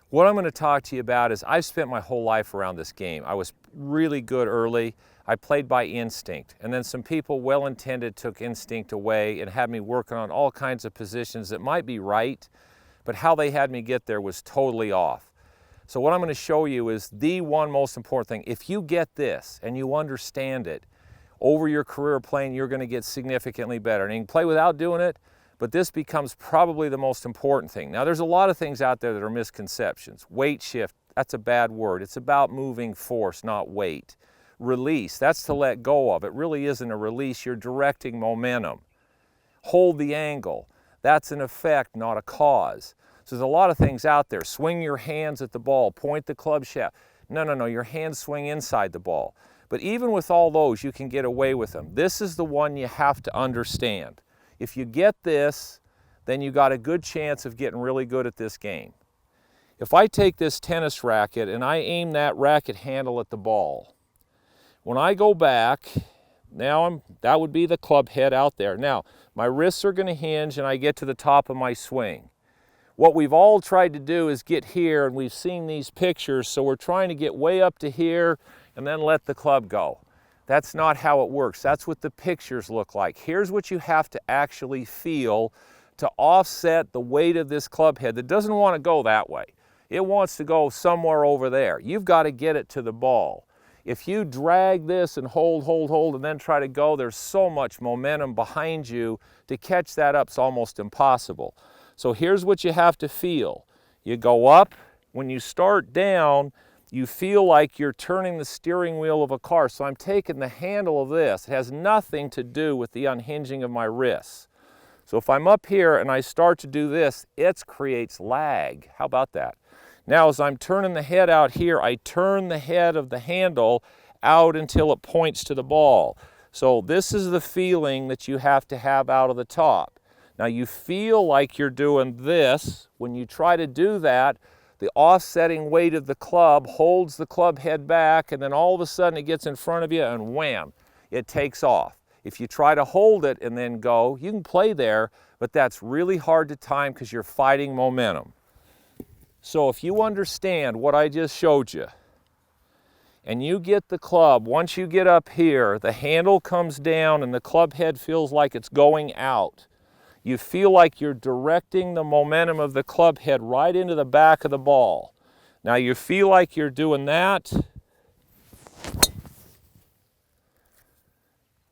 What I'm going to talk to you about is I've spent my whole life around this game. I was really good early. I played by instinct, and then some people well-intended took instinct away and had me working on all kinds of positions that might be right, but how they had me get there was totally off. So what I'm going to show you is the one most important thing. If you get this and you understand it, over your career playing, you're going to get significantly better. And you can play without doing it, but this becomes probably the most important thing. Now, there's a lot of things out there that are misconceptions. Weight shift, that's a bad word. It's about moving force, not weight. Release, that's to let go of. It really isn't a release. You're directing momentum. Hold the angle. That's an effect, not a cause. So there's a lot of things out there. Swing your hands at the ball. Point the club shaft. No. Your hands swing inside the ball. But even with all those, you can get away with them. This is the one you have to understand. If you get this, then you got a good chance of getting really good at this game. If I take this tennis racket and I aim that racket handle at the ball, when I go back, now that would be the club head out there. Now, my wrists are going to hinge and I get to the top of my swing. What we've all tried to do is get here, and we've seen these pictures, so we're trying to get way up to here and then let the club go. That's not how it works. That's what the pictures look like. Here's what you have to actually feel to offset the weight of this club head that doesn't want to go that way. It wants to go somewhere over there. You've got to get it to the ball. If you drag this and hold, and then try to go, there's so much momentum behind you. To catch that up is almost impossible. So here's what you have to feel. You go up. When you start down, you feel like you're turning the steering wheel of a car. So I'm taking the handle of this. It has nothing to do with the unhinging of my wrists. So if I'm up here and I start to do this, it creates lag. How about that? Now as I'm turning the head out here, I turn the head of the handle out until it points to the ball. So this is the feeling that you have to have out of the top. Now you feel like you're doing this. When you try to do that, the offsetting weight of the club holds the club head back, and then all of a sudden it gets in front of you and wham, it takes off. If you try to hold it and then go, you can play there, but that's really hard to time because you're fighting momentum. So if you understand what I just showed you, and you get the club, once you get up here, the handle comes down and the club head feels like it's going out. You feel like you're directing the momentum of the club head right into the back of the ball. Now you feel like you're doing that.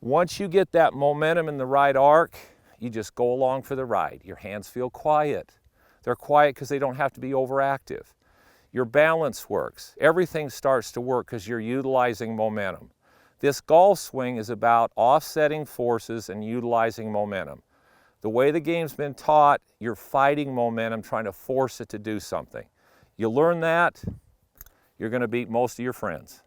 Once you get that momentum in the right arc, you just go along for the ride. Your hands feel quiet. They're quiet because they don't have to be overactive. Your balance works. Everything starts to work because you're utilizing momentum. This golf swing is about offsetting forces and utilizing momentum. The way the game's been taught, you're fighting momentum, trying to force it to do something. You learn that, you're going to beat most of your friends.